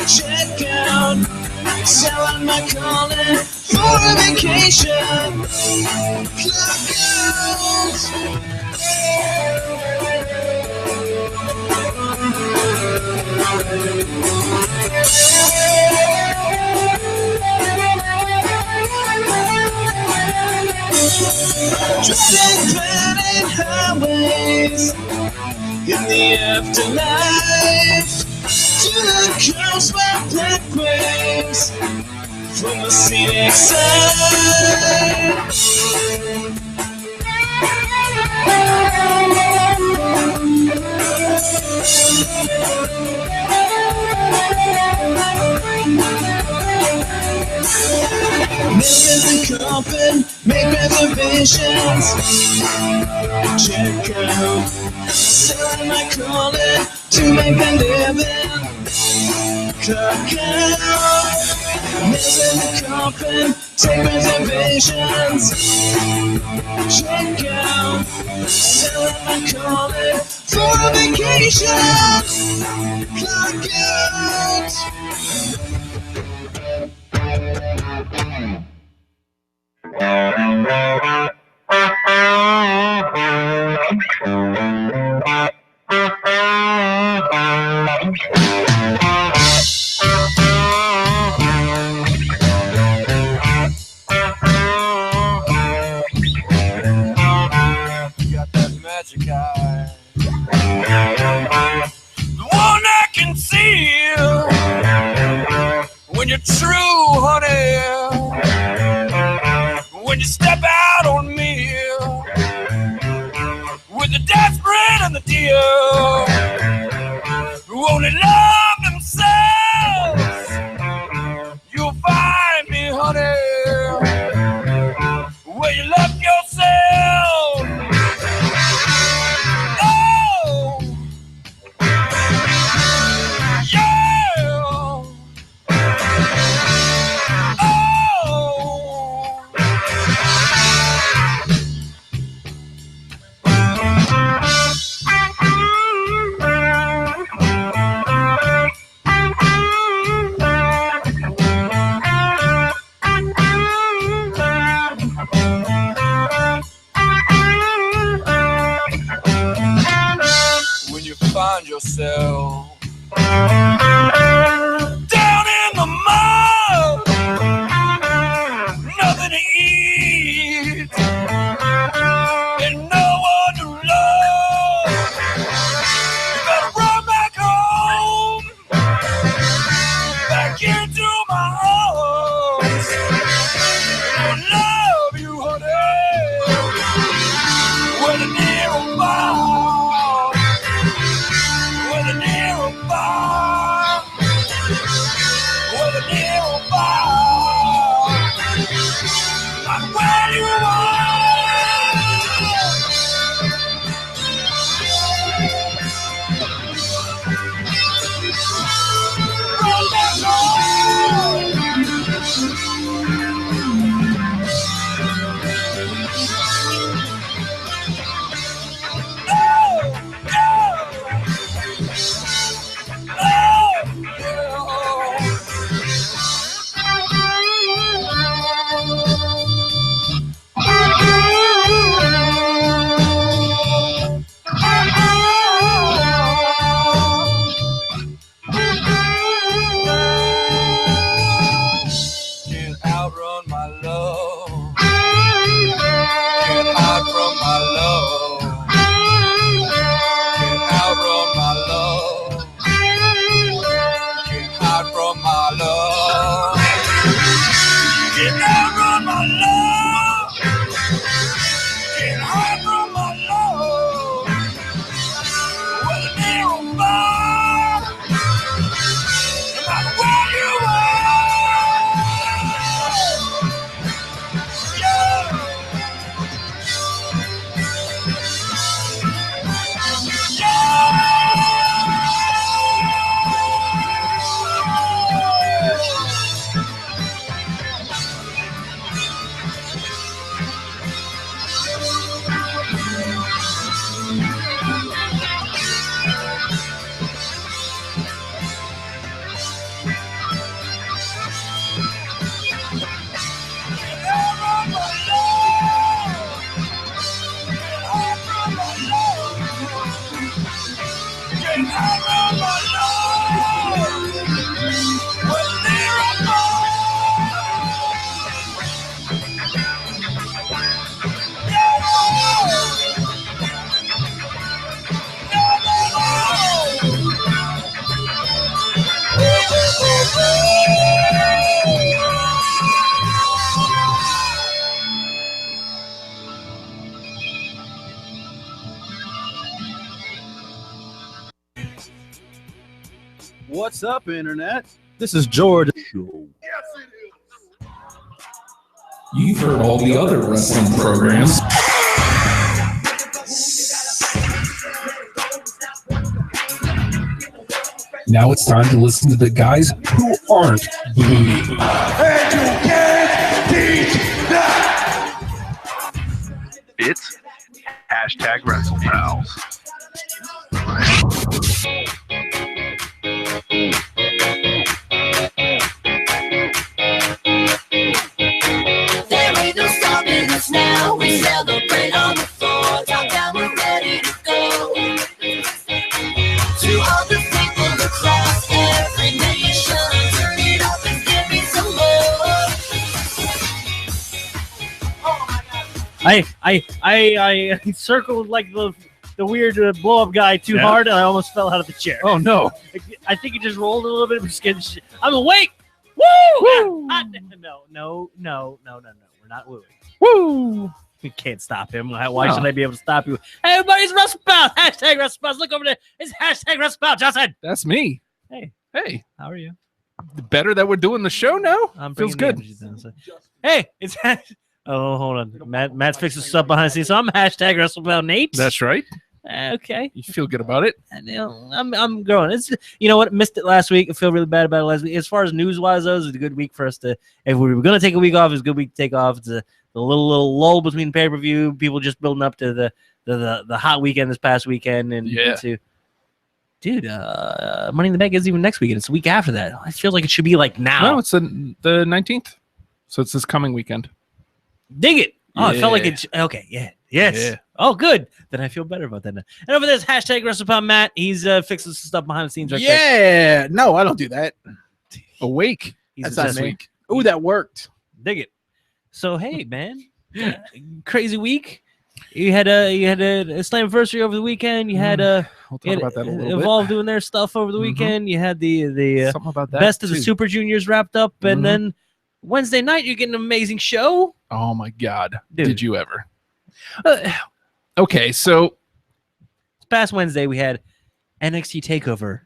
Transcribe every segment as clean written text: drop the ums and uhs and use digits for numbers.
Check out, sell out my calling for a vacation. Clock out. Driving planet highways in the afterlife. To the coast where black waves from the scenic side. Visit the coffin, make reservations. Check out, selling my calling to make a living. Clock out, visit the coffin, take reservations. Check out, selling my calling for a vacation. Clock out. Magic eye, the one I can see when you're true, honey. When you step out on me with the desperate and the deal who only love themselves, you'll find me, honey, where you love yourself. What's up, Internet? This is George. You've heard all the other wrestling programs. Now it's time to listen to the guys who aren't booty. And you can't teach that. It's hashtag Wrestlepals. There ain't no stopping us now. We celebrate on the floor. Top down, we're ready to go. To all the people across every nation, turn it up and give me some more. I circled like the weird blow up guy too hard, and I almost fell out of the chair. Oh no! I think it just rolled a little bit. I'm awake. Woo! No. We're not wooing. Woo! We can't stop him. Why should I be able to stop you? Hey, everybody's Wrestlepals. Hashtag Wrestlepals. Look over there. It's hashtag Wrestlepals. Johnson. That's me. Hey, How are you? better that we're doing the show now? Feels good. Hey, it's oh, hold on. Matt's fixing stuff behind the scenes. So I'm hashtag Wrestlepals Nate. That's right. Okay. You feel good about it? I'm growing. It's you know what? Missed it last week. I feel really bad about it last week. As far as news wise, though, it's a good week for us to. If we were going to take a week off, it's a good week to take off. It's a little lull between pay per view. People just building up to the hot weekend this past weekend, and dude, Money in the Bank isn't even next weekend. It's the week after that. It feels like it should be like now. No, it's the 19th, so it's this coming weekend. Dig it. Oh, it felt like it. Okay, yeah. Yes. Yeah. Oh, good. Then I feel better about that now. And over there's hashtag Wrestlepals Matt. He's fixing some stuff behind the scenes right quick. No, I don't do that. Awake. That's not week. Ooh, that worked. Dig it. So hey, man, crazy week. You had a Slammiversary over the weekend. You had we'll talk about that a little Evolve bit. doing their stuff over the weekend. You had the something about that best of the Super Juniors wrapped up, and then Wednesday night you're getting an amazing show. Oh my God! Dude. Did you ever? Okay, so this past Wednesday we had NXT Takeover.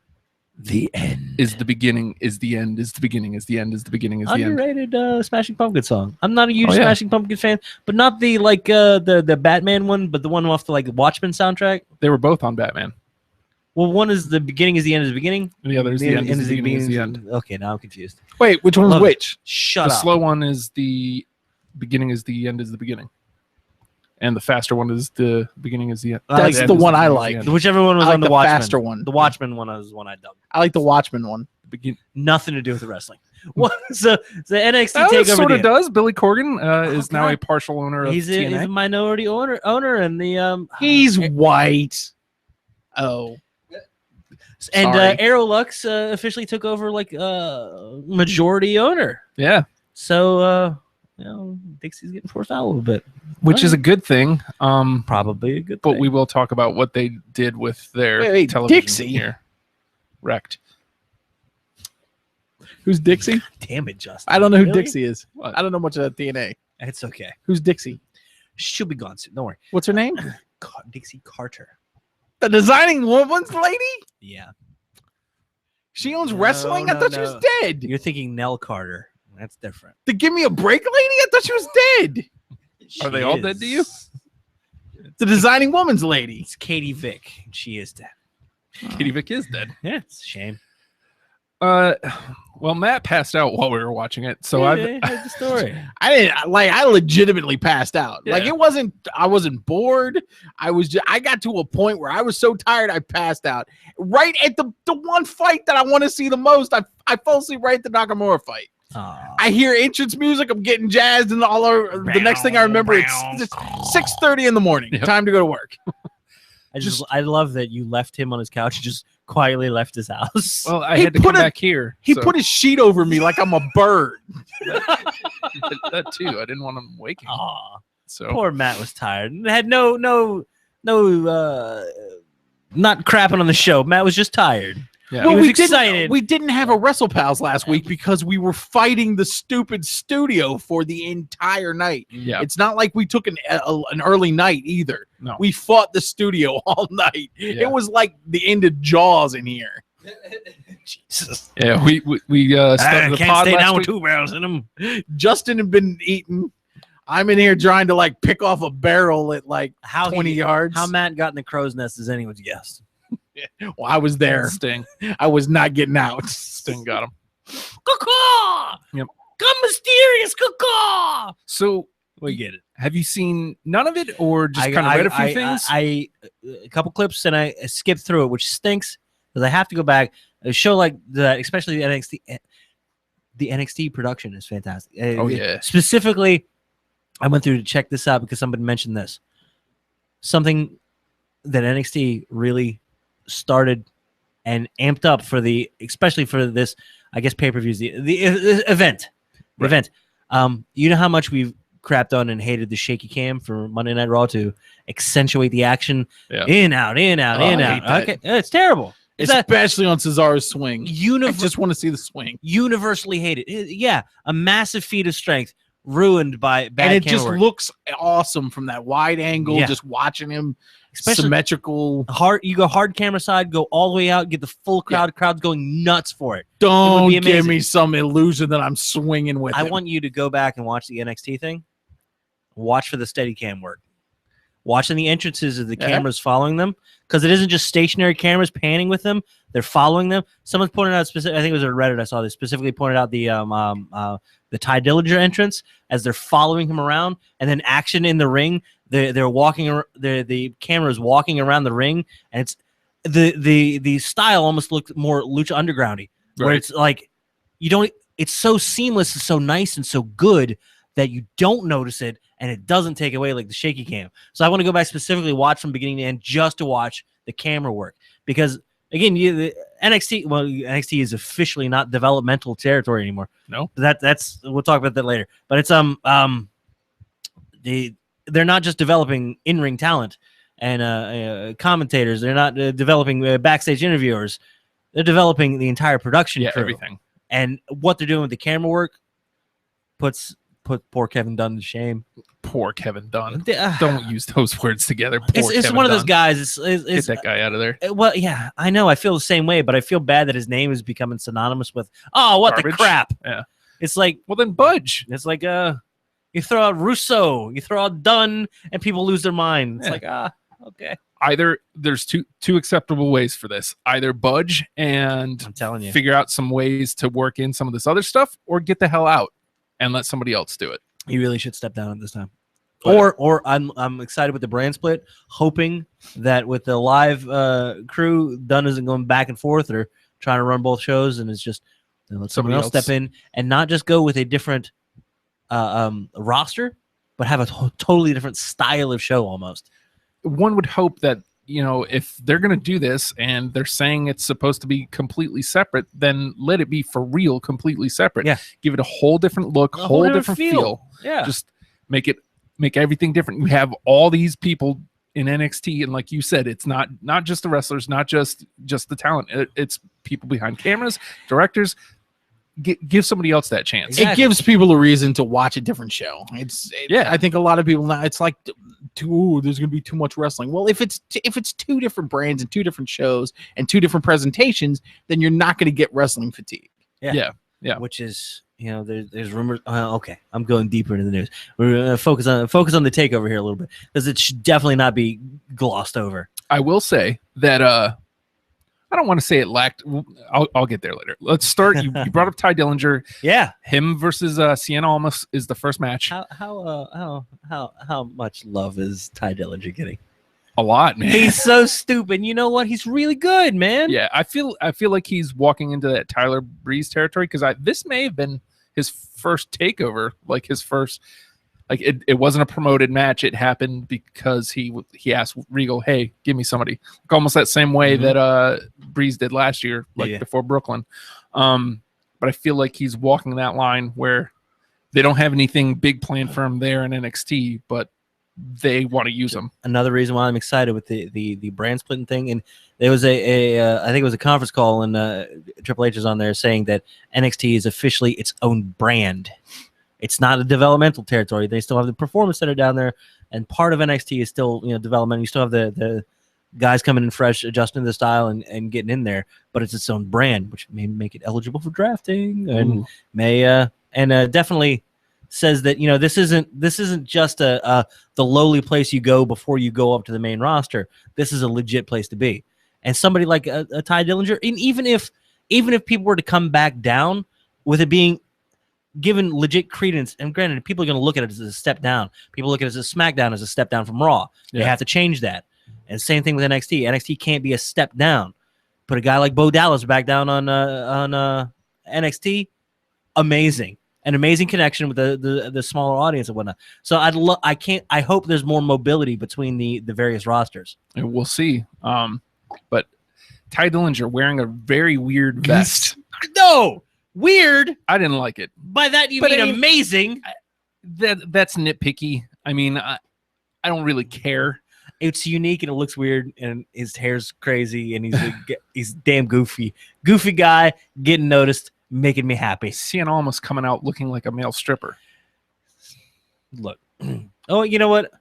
The end is the beginning. Is the end. Is the beginning. Is the end. Is the beginning. Is the end. Underrated Smashing Pumpkin song. I'm not a huge Smashing Pumpkin fan, but not the the Batman one, but the one off the Watchmen soundtrack. They were both on Batman. Well, one is the beginning is the end is the beginning. And the other is the end is the beginning is the end. Okay, now I'm confused. Wait, which one's which? Shut the up. The slow one is the beginning is the end is the beginning. And the faster one is the beginning is the end. That's the one I like. Whichever one was on the Watchmen. Faster one. The Watchmen one is the one I dug. I like the Watchmen one. Nothing to do with the wrestling. So the NXT Takeover sort of does. Billy Corgan is now a partial owner of TNA. He's a minority owner, and the he's white. Oh. And Aerolux officially took over majority owner. Yeah. So Dixie's getting forced out a little bit, which is a good thing. Probably a good thing. But we will talk about what they did with their television Dixie here. Wrecked. Who's Dixie? Damn it, Justin. I don't know who Really? Dixie is. What? I don't know much about TNA. It's okay. Who's Dixie? She'll be gone soon. Don't worry. What's her name? Dixie Carter. The designing woman's lady? Yeah. She owns wrestling? I thought she was dead. You're thinking Nell Carter. That's different. The Give Me a Break lady? I thought she was dead. Are they all dead to you? The designing woman's lady. It's Katie Vick. She is dead. Katie Vick is dead. Yeah, it's a shame. Well, Matt passed out while we were watching it, so I heard the story. I legitimately passed out. Yeah. I wasn't bored. I got to a point where I was so tired I passed out. Right at the one fight that I want to see the most, I fell asleep right at the Nakamura fight. Aww. I hear entrance music, I'm getting jazzed, and the next thing I remember it's 6:30 in the morning. Yep. Time to go to work. I love that you left him on his couch and just quietly left his house. Well, I had to come back here. He put his sheet over me like I'm a bird. that too. I didn't want him waking. Aw. So Poor Matt was tired and had no not crapping on the show. Matt was just tired. Yeah. Well, he was excited. We didn't have a Wrestlepals last week because we were fighting the stupid studio for the entire night. Yeah. It's not like we took an early night either. No. We fought the studio all night. Yeah. It was like the end of Jaws in here. Jesus. Yeah, we started the can't pod stay last down with week. 2 barrels in them. Justin had been eating. I'm in here trying to like pick off a barrel at like How 20 yards. How Matt got in the crow's nest is anyone's guess. Well, I was there. Sting. I was not getting out. Sting got him. Caw-caw! Yep. Come mysterious, caw-caw! So We get it. have you seen none of it, or just kind of read a few things? A couple clips, and I skipped through it, which stinks because I have to go back. A show like that, especially the NXT production is fantastic. Oh, yeah. Specifically, I went through to check this out because somebody mentioned this. Something that NXT really started and amped up for especially for this, I guess, pay-per-views, the event. The Right. event. You know how much we've crapped on and hated the shaky cam for Monday Night Raw to accentuate the action. Yeah. In, out, in, out, Oh, in, I out. hate that. Okay, it's terrible. It's a Especially on Cesaro's swing. I just want to see the swing. universally hated. Yeah, a massive feat of strength ruined by bad And it camera just work. looks awesome from that wide angle, Yeah. just watching him. Especially- Symmetrical. You go hard camera side, go all the way out, get the full crowd. Crowd's going nuts for it. Don't be give amazing. me some illusion that I'm swinging with I him. want you to go back and watch the NXT thing. Watch for the steady cam work. Watching the entrances of the Yeah. cameras following them, because it isn't just stationary cameras panning with them; they're following them. Someone pointed out specific. I think it was on Reddit. I saw this specifically pointed out the Ty Dillinger entrance as they're following him around, and then action in the ring. They're walking. The camera is walking around the ring, and it's the style almost looks more Lucha Undergroundy, where Right. it's like you don't. It's so seamless, and so nice, and so good that you don't notice it, and it doesn't take away like the shaky cam. So I want to go back specifically, watch from beginning to end, just to watch the camera work, because again, the NXT is officially not developmental territory anymore. No. That's we'll talk about that later. But it's they're not just developing in-ring talent and commentators. They're not developing backstage interviewers. They're developing the entire production crew. Everything. And what they're doing with the camera work put poor Kevin Dunn to shame. Poor Kevin Dunn. It's Don't use those words together. Poor Kevin one of those Dunn. guys. Get It's that guy out of there. well, yeah, I know. I feel the same way, but I feel bad that his name is becoming synonymous with what Garbage. the crap. Yeah. It's like Well, then budge. it's like you throw out Russo, you throw out Dunn, and people lose their mind. It's Yeah. like okay. Either there's two acceptable ways for this. Either budge and I'm telling you. figure out some ways to work in some of this other stuff, or get the hell out and let somebody else do it. He really should step down at this time. But- Or I'm excited with the brand split, hoping that with the live crew, Dunn isn't going back and forth or trying to run both shows, and it's just let somebody else step in and not just go with a different roster, but have a totally different style of show almost. One would hope that, if they're going to do this and they're saying it's supposed to be completely separate, then let it be for real completely separate. Yeah. Give it a whole different look, A whole different feel. Yeah. Just make everything different. You have all these people in NXT, and like you said, it's not just the wrestlers, not just the talent. It's people behind cameras, directors. Give somebody else that chance. Exactly. It gives people a reason to watch a different show. Yeah. I think a lot of people now, it's like, there's going to be too much wrestling. Well, if it's two different brands and two different shows and two different presentations, then you're not going to get wrestling fatigue. Yeah. Which is, there's rumors. Okay, I'm going deeper into the news. We're going to focus on the takeover here a little bit, because it should definitely not be glossed over. I will say that I don't want to say it lacked. I'll get there later. Let's start. You brought up Ty Dillinger. Yeah. Him versus Sienna Almas is the first match. How much love is Ty Dillinger getting? A lot, man. He's so stupid. You know what? He's really good, man. Yeah, I feel like he's walking into that Tyler Breeze territory, because this may have been his first takeover, like his first. Like it wasn't a promoted match. It happened because he asked Regal, "Hey, give me somebody." Like almost that same way that Breeze did last year, before Brooklyn. But I feel like he's walking that line where they don't have anything big planned for him there in NXT, but they want to use him. Another reason why I'm excited with the brand splitting thing, and there was I think it was a conference call, and Triple H is on there saying that NXT is officially its own brand. It's not a developmental territory. They still have the Performance Center down there, and part of NXT is still development. You still have the guys coming in fresh, adjusting the style and getting in there, but it's its own brand, which may make it eligible for drafting and definitely says that, this isn't just the lowly place you go before you go up to the main roster. This is a legit place to be. And somebody like a Ty Dillinger, and even if people were to come back down with it being given legit credence, and granted, people are going to look at it as a step down. People look at it as a SmackDown as a step down from Raw. They have to change that. And same thing with NXT. NXT can't be a step down. Put a guy like Bo Dallas back down on NXT. Amazing. An amazing connection with the smaller audience and whatnot. So I hope there's more mobility between the various rosters. And we'll see. But Ty Dillinger wearing a very weird vest. No, weird. I didn't like it. By that you mean amazing. That's nitpicky. I mean, I don't really care. It's unique and it looks weird, and his hair's crazy, and he's damn goofy. Goofy guy getting noticed, making me happy. Cien Almas coming out looking like a male stripper. Look, oh, you know what?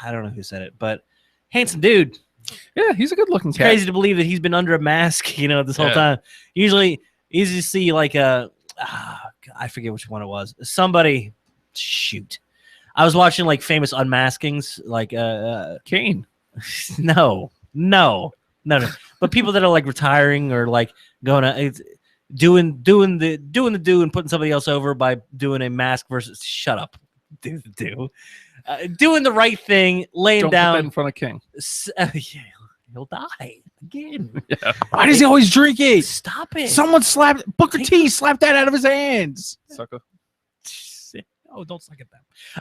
I don't know who said it, but handsome dude. Yeah, he's a good looking cat. Crazy to believe that he's been under a mask, this whole time. Usually, easy to see like I forget which one it was. Somebody, shoot. I was watching like famous unmaskings, like Kane. No. But people that are like retiring or like going to doing the do and putting somebody else over by doing a mask versus doing the right thing, laying Don't down put that in front of King. He'll die again. Yeah. Why does he always drink it? Stop it. Someone slapped Booker T. Slapped that out of his hands. Sucker. Oh, don't suck at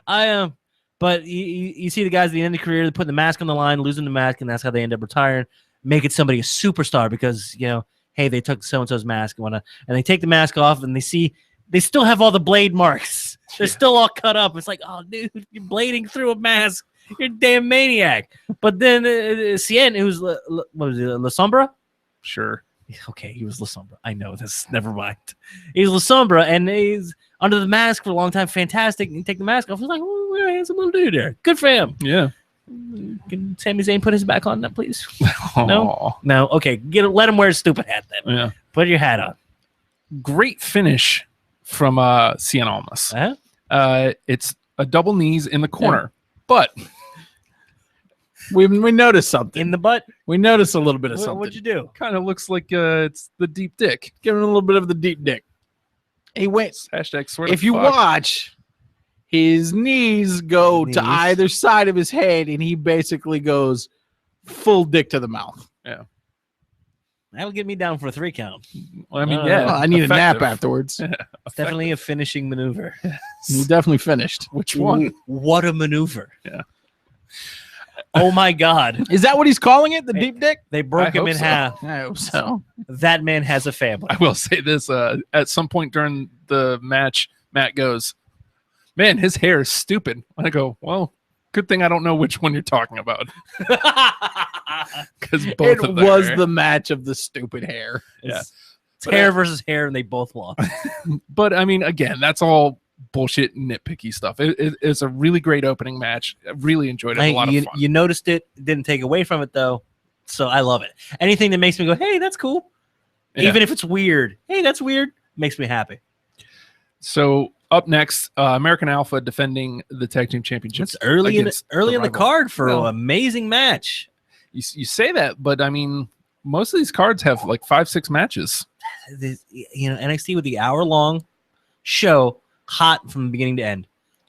that. But you see the guys at the end of the career, they're putting the mask on the line, losing the mask, and that's how they end up retiring, making somebody a superstar because, hey, they took so-and-so's mask and whatnot, and they take the mask off and they see they still have all the blade marks. They're still all cut up. It's like, oh, dude, you're blading through a mask. You're a damn maniac. But then Cien, who's what was it, La Sombra? Sure. Okay, he was La Sombra. I know this. Never mind. He's La Sombra, and he's under the mask for a long time. Fantastic. And you take the mask off. He's like, oh, we're a handsome little dude there. Good for him. Yeah. Can Sami Zayn put his back on, please? No. No. Okay. Let him wear his stupid hat then. Yeah. Put your hat on. Great finish from Cien Almas. Uh-huh. It's a double knees in the corner, but we noticed something. In the butt. We noticed a little bit of something. What'd you do? kind of looks like it's the deep dick. Give him a little bit of the deep dick. He went. Hashtag swear If to you fuck. watch, his knees go Knees. to either side of his head, and he basically goes full dick to the mouth. That'll get me down for a 3 count. Well, I mean, Yeah, Well, I need a nap effective. afterwards. It's definitely a finishing maneuver. He definitely finished. Which one? What a maneuver. Yeah. Oh my God. Is that what he's calling it? The deep dick? They broke I him hope in so. half. I hope so. That man has a family. I will say this: at some point during the match, Matt goes, "Man, his hair is stupid." And I go, "Well, good thing I don't know which one you're talking about." Because both It of them was are- the match of the stupid hair. Yeah. It's hair versus hair, and they both lost. But I mean, again, that's all bullshit, nitpicky stuff. It's a really great opening match. I really enjoyed it. A lot of fun. You noticed it, didn't take away from it though. So I love it. Anything that makes me go, hey, that's cool. Yeah. Even if it's weird. Hey, that's weird. Makes me happy. So up next, American Alpha defending the tag team championships. It's early in against the rival. card for Well, an amazing match. You say that, but I mean, most of these cards have like 5-6 matches. NXT with the hour-long show, hot from beginning to end.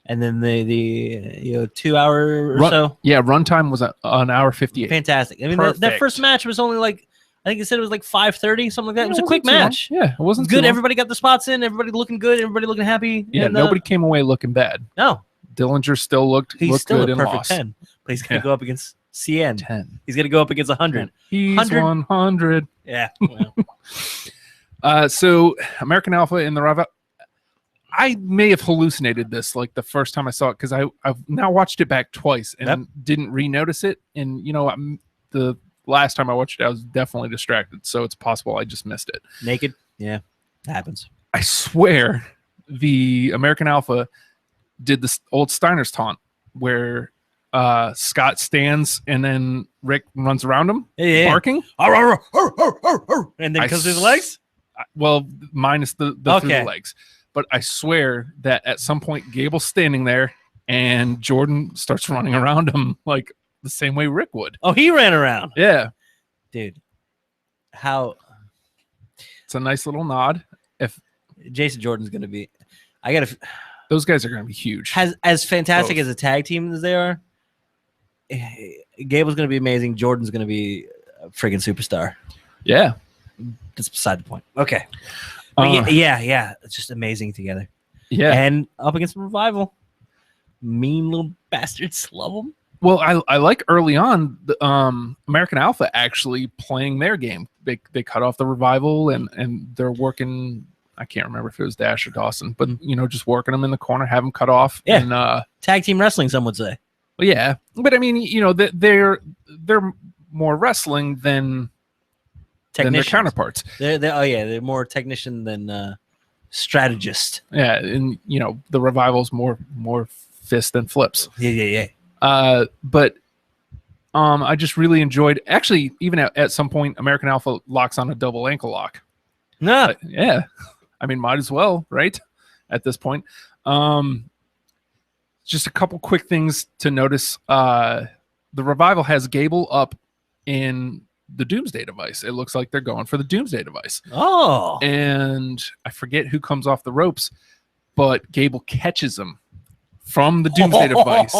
And then the 2 hour or so. Yeah, runtime was an hour 58. Fantastic. I mean, that Perfect. first match was only like, I think it said it was like 5:30, something like that. It was a quick wasn't too long. match. Yeah, it wasn't Good. too long. Everybody got the spots in. Everybody looking good. Everybody looking happy. Yeah, and, nobody came away looking bad. No, Dillinger still looked he's still good a and perfect lost. 10. But he's going to Yeah. go up against CN. 10. He's going to go up against 100. He's 100. 100. Yeah. Well, So American Alpha in the Rival. I may have hallucinated this like the first time I saw it because I've now watched it back twice and Yep. didn't re-notice it. And the last time I watched it, I was definitely distracted. So it's possible I just missed it. naked. Yeah. Happens. I swear the American Alpha did this old Steiner's taunt where Scott stands and then Rick runs around him, Yeah. barking. Arr, arr, arr, arr, arr, arr. And then I comes through the legs? Well, minus the through Okay. the legs. But I swear that at some point Gable's standing there and Jordan starts running around him like the same way Rick would. Oh, he ran around. Yeah. Dude. How It's a nice little nod. If Jason Jordan's going to be. I got to. those guys are going to be huge. As fantastic Both. as a tag team as they are, Gable's going to be amazing. Jordan's going to be a friggin' superstar. Yeah. That's beside the point. Okay. But yeah. It's just amazing together. Yeah. And up against the Revival. Mean little bastards. Love them. Well, I like early on the American Alpha actually playing their game. They cut off the Revival and they're working. I can't remember if it was Dash or Dawson, but just working them in the corner, have them cut off. Yeah. And, Tag team wrestling, some would say. well, yeah, but I mean, they're more wrestling than their Technicians. counterparts. They're more technician than strategist. Yeah, and the Revival's more fist than flips. Yeah. But I just really enjoyed. Actually, even at some point, American Alpha locks on a double ankle lock. No. Yeah, I mean, might as well, right? At this point, just a couple quick things to notice. The Revival has Gable up in the Doomsday device. It looks like they're going for the Doomsday device. Oh. And I forget who comes off the ropes, but Gable catches him from the Doomsday device,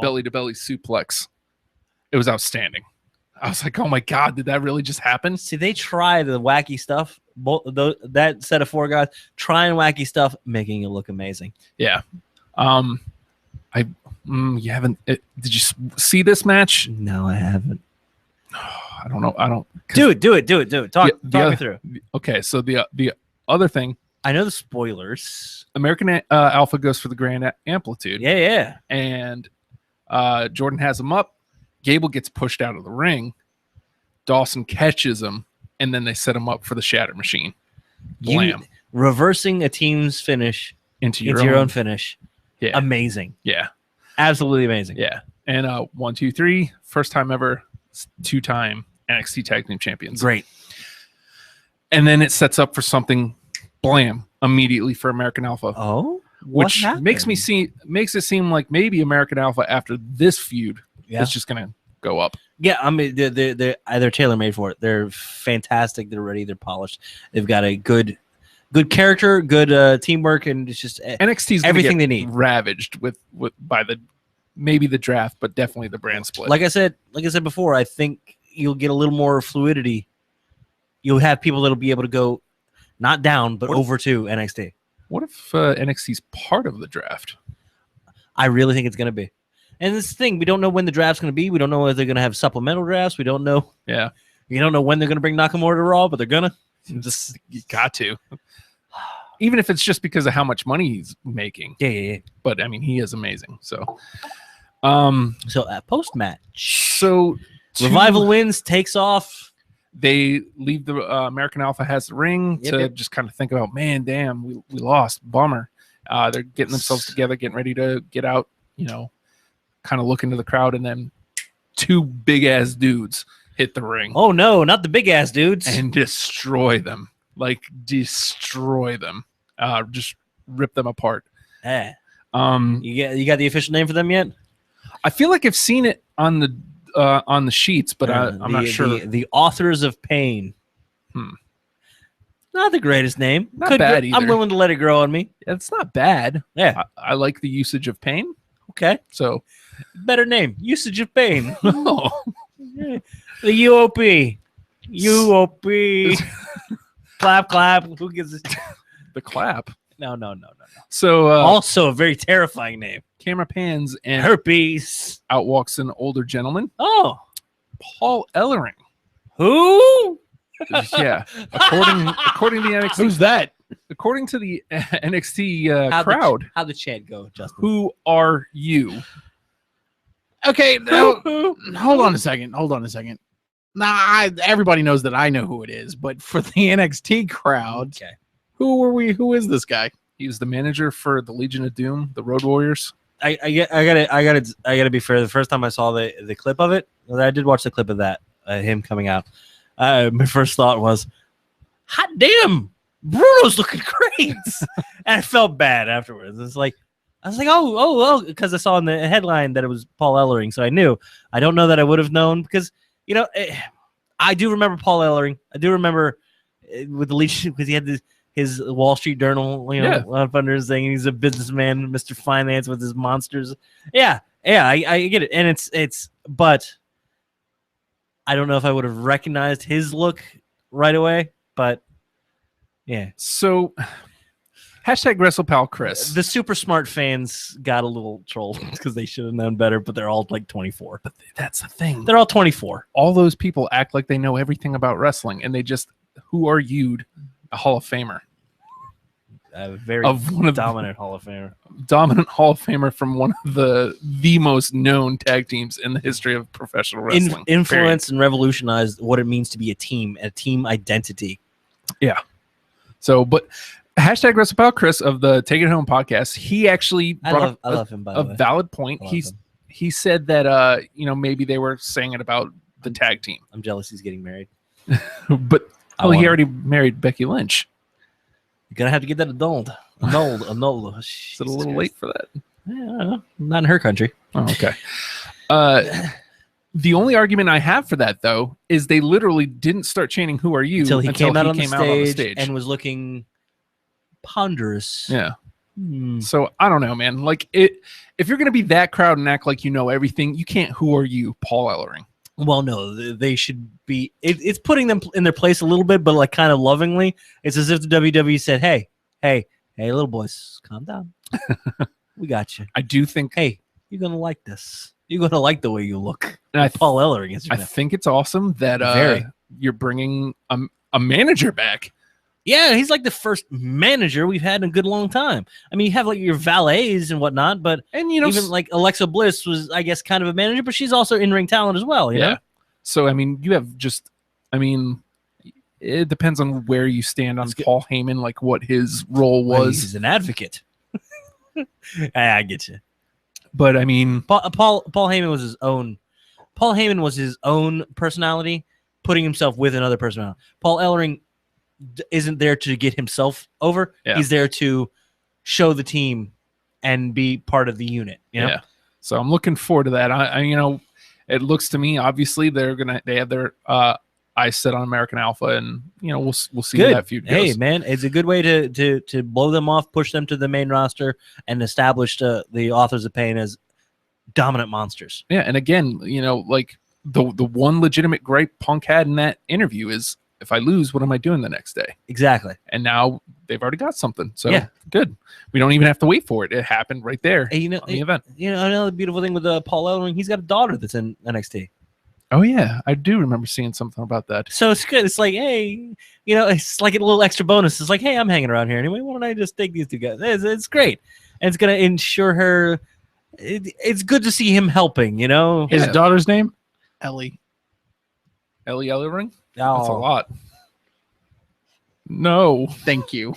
belly to belly suplex. It was outstanding. I was like, oh my God, did that really just happen? See, they try the wacky stuff. That set of four guys trying wacky stuff, making it look amazing. Yeah. You haven't, did you see this match? No, I haven't. I don't know. Do it. Talk me through. Okay, so the other thing, I know the spoilers. American Alpha goes for the Grand Amplitude. Yeah. And Jordan has him up. Gable gets pushed out of the ring. Dawson catches him, and then they set him up for the Shatter Machine. Blam. Reversing a team's finish into your own finish. Yeah. Amazing. Yeah. Absolutely amazing. Yeah. And 1, 2, 3, first time ever, 2-time NXT Tag Team Champions. Great. And then it sets up for something blam immediately for American Alpha. Oh, which makes it seem like maybe American Alpha after this feud is just gonna go up. Yeah, I mean they're tailor made for it. They're fantastic. They're ready. They're polished. They've got a good character, good teamwork, and it's just NXT's everything they need. Ravaged with by maybe the draft, but definitely the brand split. Like I said before, I think you'll get a little more fluidity. You'll have people that'll be able to go not down, but over to NXT. What if NXT's part of the draft? I really think it's going to be. And this thing, we don't know when the draft's going to be. We don't know if they're going to have supplemental drafts. We don't know. Yeah. You don't know when they're going to bring Nakamura to Raw, but they're going to. You got to. Even if it's just because of how much money he's making. Yeah. But, I mean, he is amazing. So, post-match. So, Revival wins, takes off. They leave the American Alpha has the ring to just kind of think about, man, damn, we lost. Bummer. They're getting themselves together, getting ready to get out, kind of look into the crowd, and then two big-ass dudes hit the ring. Oh, no, not the big-ass dudes. And destroy them. Just rip them apart. You got the official name for them yet? I feel like I've seen it on the sheets, but I'm not sure. The Authors of Pain. Not the greatest name. Not bad either. I'm willing to let it grow on me. It's not bad. Yeah. I like the usage of pain. Okay. So, better name. Usage of Pain. Oh. The UOP. Clap, clap. Who gives it? The clap. No. So, also a very terrifying name. Camera pans and Herpes. out walks an older gentleman. Oh. Paul Ellering. Who? Yeah. According to the NXT. Who's that? According to the NXT crowd. How'd the chant go, Justin? Who are you? Okay, now, hold on a second. Everybody knows that I know who it is, but for the NXT crowd, okay. Who is this guy? He was the manager for the Legion of Doom, the Road Warriors. gotta be fair. The first time I saw the clip of it, well, I did watch the clip of that him coming out. My first thought was, hot damn, Bruno's looking great. And I felt bad afterwards. It's like, I was like, oh, because I saw in the headline that it was Paul Ellering, so I knew. I don't know that I would have known because, I do remember Paul Ellering. I do remember with the leadership because he had his Wall Street Journal, funders thing. He's a businessman, Mr. Finance with his monsters. Yeah, I get it. And but I don't know if I would have recognized his look right away, but yeah. So hashtag Wrestlepal Chris. The super smart fans got a little trolled because they should have known better, but they're all like 24. But that's the thing. They're all 24. All those people act like they know everything about wrestling, and they just, who are you? A Hall of Famer. A very dominant Hall of Famer. Dominant Hall of Famer from one of the most known tag teams in the history of professional wrestling. Influenced and revolutionized what it means to be a team identity. Yeah. So, but hashtag Wrestlepal Chris of the Take It Home podcast, he actually brought I love him, by the way. a valid point. He said that maybe they were saying it about the tag team. I'm jealous he's getting married. But he already married Becky Lynch. You're gonna have to get that annulled. Annulled. Is it a little late for that? Yeah, not in her country. Oh, okay. The only argument I have for that, though, is they literally didn't start chanting "Who are you?" until he came out on the stage and was looking ponderous. Yeah. So I don't know, man. Like if you're gonna be that crowd and act like you know everything, you can't. Who are you, Paul Ellering? Well, no, they should be. It's putting them in their place a little bit, but like kind of lovingly. It's as if the WWE said, "Hey, little boys, calm down. We got you." I do think. Hey, you're gonna like this. You're gonna like the way you look. And Paul Ellering is. I think it's awesome that you're bringing a manager back. Yeah, he's like the first manager we've had in a good long time. I mean, you have like your valets and whatnot, but even like Alexa Bliss was, I guess, kind of a manager, but she's also in-ring talent as well. You know? So I mean, you have it depends on where you stand on Paul Heyman, like what his role was. He's an advocate. I get you, but I mean, Paul Heyman was his own. Paul Heyman was his own personality, putting himself with another personality. Paul Ellering isn't there to get himself over. Yeah. He's there to show the team and be part of the unit. You know? Yeah. So I'm looking forward to that. I it looks to me obviously they have their eyes set on American Alpha, and we'll see how that feud goes. Hey man, it's a good way to blow them off, push them to the main roster, and establish the Authors of Pain as dominant monsters. Yeah, and again, like the one legitimate gripe Punk had in that interview is, if I lose, what am I doing the next day? Exactly. And now they've already got something. So good. We don't even have to wait for it. It happened right there on the event. Another beautiful thing with Paul Ellering, he's got a daughter that's in NXT. Oh, yeah. I do remember seeing something about that. So it's good. It's like, hey, it's like a little extra bonus. It's like, hey, I'm hanging around here anyway. Why don't I just take these two guys? It's great. And it's going to ensure her. It's good to see him helping, His daughter's name? Ellie. Ellie Ellering? Oh. That's a lot. No. Thank you.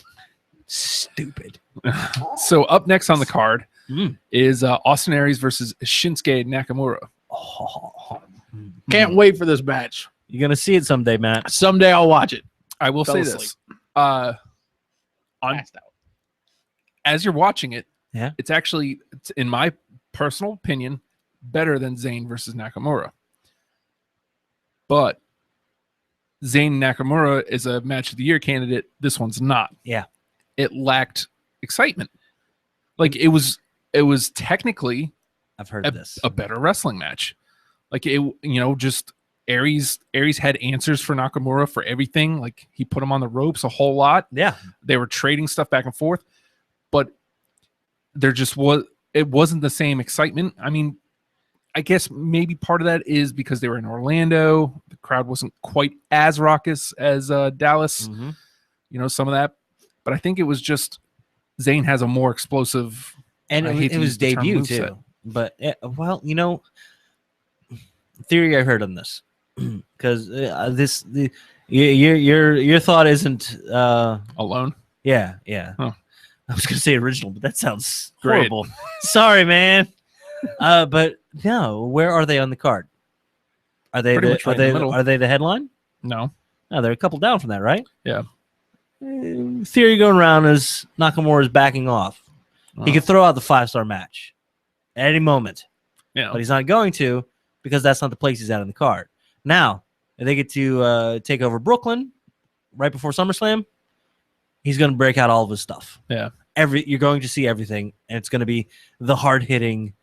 Stupid. So up next on the card is Austin Aries versus Shinsuke Nakamura. Can't wait for this match. You're going to see it someday, Matt. Someday I'll watch it. I will say this. As you're watching it, it's actually, in my personal opinion, better than Zayn versus Nakamura. But Zayn Nakamura is a match of the year candidate. This one's not. Yeah. It lacked excitement. Like it was technically I've heard this. A better wrestling match. Like it, just Aries had answers for Nakamura for everything. Like he put him on the ropes a whole lot. Yeah. They were trading stuff back and forth, but it wasn't the same excitement. I mean, I guess maybe part of that is because they were in Orlando. The crowd wasn't quite as raucous as Dallas. Mm-hmm. Some of that. But I think it was just Zayn has a more explosive. And it was debut too. But, theory I heard on this. Because your thought isn't... alone? Yeah. Huh. I was going to say original, but that sounds Great. horrible. Sorry, man. But no, where are they on the card? Are they Pretty much right in the middle. are they the headline? No. No, they're a couple down from that, right? Yeah. Theory going around is Nakamura is backing off. He could throw out the 5-star match at any moment, Yeah. but he's not going to because that's not the place he's at on the card. Now, if they get to take over Brooklyn right before SummerSlam, he's going to break out all of his stuff. Yeah. You're going to see everything, and it's going to be the hard-hitting,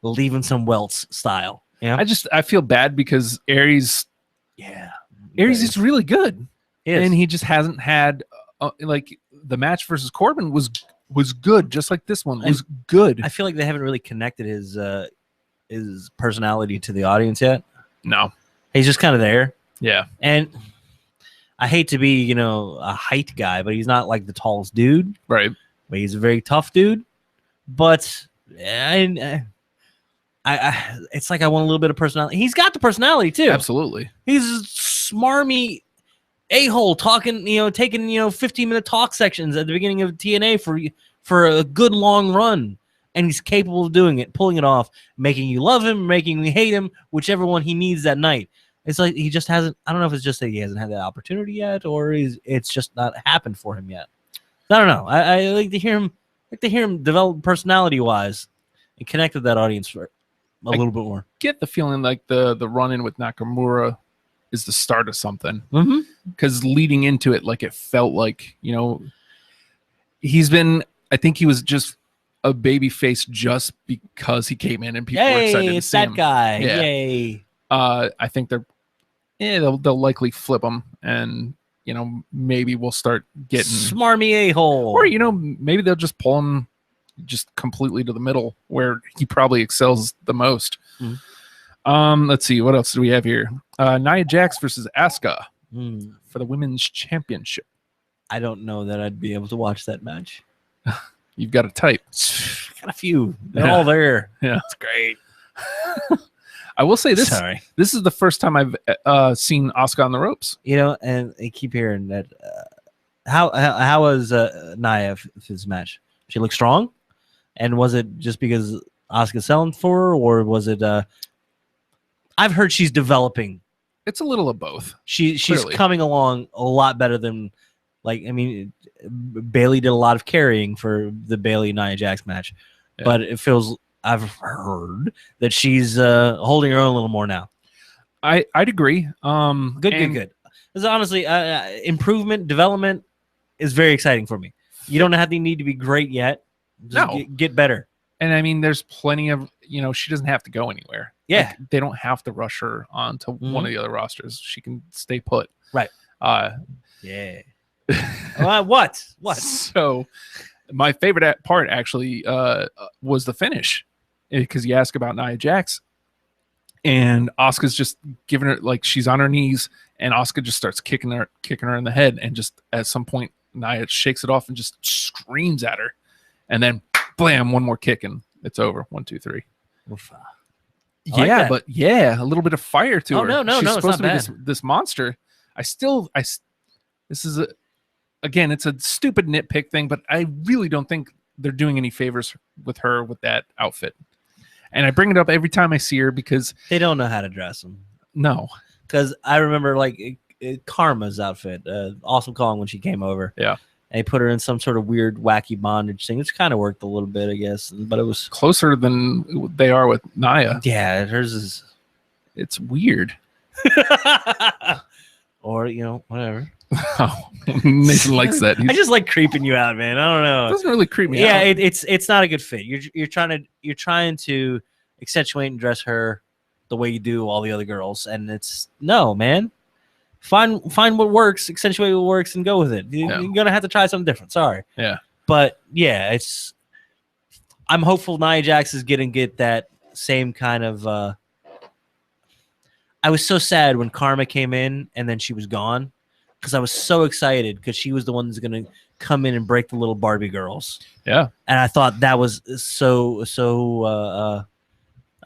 leaving some welts style. Yeah, I feel bad because Aries is really good, and he just hasn't had like the match versus Corbin was good, just like this one was good. I feel like they haven't really connected his personality to the audience yet. No, he's just kind of there. Yeah, and I hate to be a height guy, but he's not like the tallest dude, right? But he's a very tough dude. But it's like I want a little bit of personality. He's got the personality too. Absolutely. He's a smarmy a-hole talking, taking 15-minute talk sections at the beginning of TNA for a good long run. And he's capable of doing it, pulling it off, making you love him, making you hate him, whichever one he needs that night. It's like he just hasn't. I don't know if it's just that he hasn't had that opportunity yet, or it's just not happened for him yet. I don't know. I like to hear him develop personality-wise and connect with that audience for a little bit more. Get the feeling like the run-in with Nakamura is the start of something. Because leading into it, like it felt like, he's been, I think he was just a baby face just because he came in and people were excited to see him. Guy. Yeah. Yay. I think they'll likely flip him, and maybe we'll start getting smarmy a-hole, or maybe they'll just pull him just completely to the middle where he probably excels the most. Let's see, what else do we have here? Nia Jax versus Asuka for the women's championship. I don't know that I'd be able to watch that match. You've got a type. Got a few. They're all there. Yeah, it's great. I will say this. Sorry. This is the first time I've seen Asuka on the ropes. And I keep hearing that. How was Nia for this match? She looked strong, and was it just because Asuka's selling for her, or was it? I've heard she's developing. It's a little of both. She's clearly coming along a lot better than, Bailey did a lot of carrying for the Bailey Nia Jax match, but it feels. I've heard that she's holding her own a little more now. I'd agree. Good. Because honestly, improvement, development is very exciting for me. You don't have to need to be great yet. Just get better. And there's plenty of, she doesn't have to go anywhere. Yeah. They don't have to rush her onto one of the other rosters. She can stay put. Right. Yeah. What? So my favorite part actually was the finish, because you ask about Nia Jax, and Asuka's just giving her, like, she's on her knees, and Asuka just starts kicking her in the head, and just at some point Nia shakes it off and just screams at her, and then blam, one more kick, and it's over. 1, 2, 3. Like but a little bit of fire to her. No, she's it's supposed not to be this monster. This is again, it's a stupid nitpick thing, but I really don't think they're doing any favors with her with that outfit. And I bring it up every time I see her because they don't know how to dress them. No, because I remember Karma's outfit, Awesome Kong, when she came over. Yeah, and they put her in some sort of weird, wacky bondage thing, which kind of worked a little bit, I guess. But it was closer than they are with Nia. Yeah, hers is. It's weird. Or whatever. Oh, Nathan likes that. I just like creeping you out, man. I don't know. It doesn't really creep me out. Yeah, it's not a good fit. You're trying to accentuate and dress her the way you do all the other girls, and it's no, man. Find what works, accentuate what works, and go with it. You're gonna have to try something different. Sorry. Yeah. But yeah, I'm hopeful Nia Jax is gonna get that same kind of. I was so sad when Karma came in and then she was gone, because I was so excited because she was the one that's going to come in and break the little Barbie girls. Yeah. And I thought that was so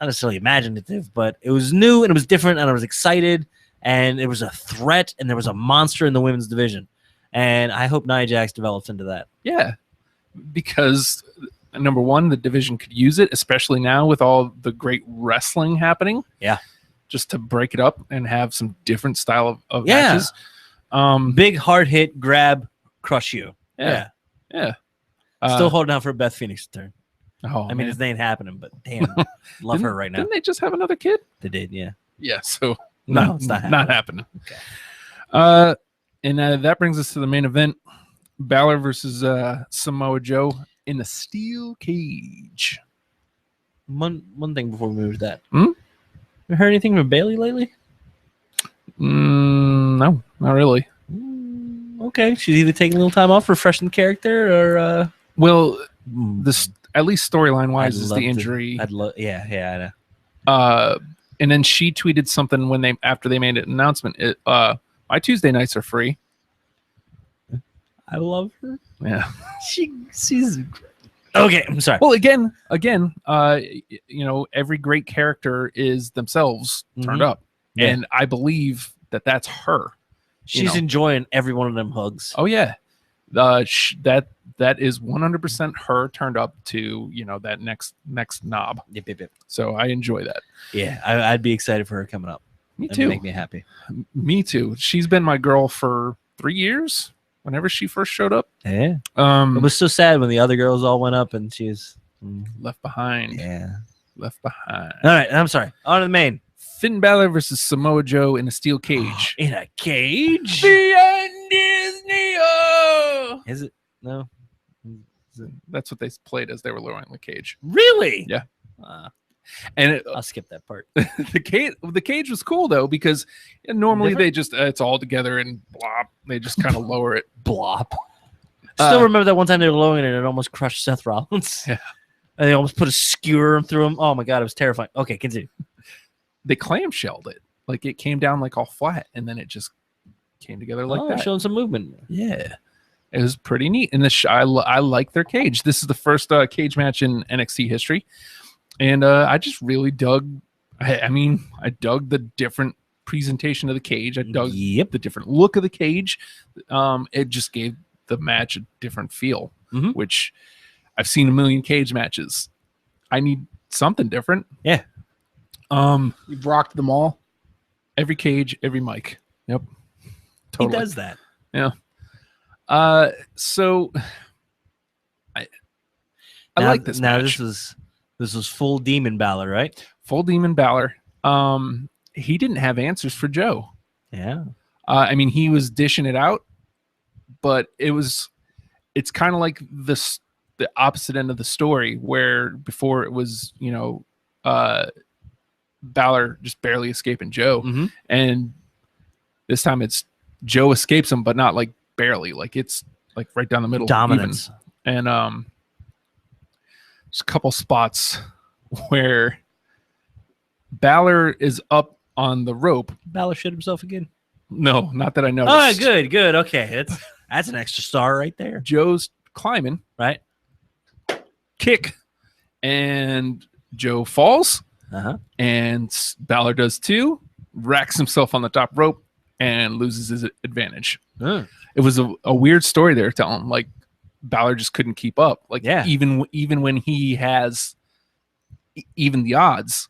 not necessarily imaginative, but it was new and it was different, and I was excited, and it was a threat, and there was a monster in the women's division. And I hope Nia Jax develops into that. Yeah. because number one, the division could use it, especially now with all the great wrestling happening. Yeah. Just to break it up and have some different style of Yeah. matches. Big hard hit, grab, crush you. Yeah. Yeah. Still holding out for Beth Phoenix to turn. Oh, I mean, man. it ain't happening, but damn, love her right now. Didn't they just have another kid? They did, yeah. Yeah. So No, it's not happening. Okay. And that brings us to the main event: Balor versus Samoa Joe in the steel cage. One thing before we move to that. Hmm? You heard anything from Bailey lately? No, not really. Okay, she's either taking a little time off, refreshing the character, or Well, this at least storyline wise I'd is love the to- injury. yeah, I know. And then she tweeted something after they made an announcement. My Tuesday nights are free. I love her. Yeah. She's okay. I'm sorry. Well, again, every great character is themselves turned Mhm. up, Yeah. and I believe that that's her. She's enjoying every one of them hugs. Oh yeah, that is 100% her turned up to that next knob. Yep. So I enjoy that. Yeah, I'd be excited for her coming up. Me That'd too. make me happy. Me too. She's been my girl for 3 years. Whenever she first showed up, Yeah. It was so sad when the other girls all went up and she's left behind. yeah. Left behind. All right, I'm sorry. On to the main. Finn Balor versus Samoa Joe in a steel cage. In a cage? Beyond Disney. Oh! Is it? No. That's what they played as they were lowering the cage. Really? Yeah. And I'll skip that part. the cage was cool though, because normally Different? they just it's all together and blah. They just kind of lower it. Blop. Still remember that one time they were lowering it and it almost crushed Seth Rollins. Yeah. And they almost put a skewer through him. Oh my god, it was terrifying. Okay, continue. They clamshelled it, like it came down like all flat, and then it just came together like that. Showing some movement. Yeah, it was pretty neat. And I like their cage. This is the first cage match in NXT history, and I just really dug. I dug the different presentation of the cage. I dug Yep. the different look of the cage. It just gave the match a different feel, Mhm. which I've seen a million cage matches. I need something different. Yeah. You've rocked them all. Every cage, every mic. Yep. Totally. He does that. So I Now- like this Now match. this was full Demon Balor, right? Full Demon Balor. He didn't have answers for Joe. Yeah. He was dishing it out, but it's kind of like the opposite end of the story, where before it was, Balor just barely escaping Joe. Mhm. And this time it's Joe escapes him, but not like barely, like it's like right down the middle. Dominance. Even. And there's a couple spots where Balor is up on the rope. Balor shit himself again. No, not that I noticed. Oh, good. Okay, that's an extra star right there. Joe's climbing, Right? kick, and Joe falls, Uh-huh. and Balor does too, racks himself on the top rope, and loses his advantage. It was a weird story they were telling. Like Balor just couldn't keep up. Like Yeah. even when he has even the odds,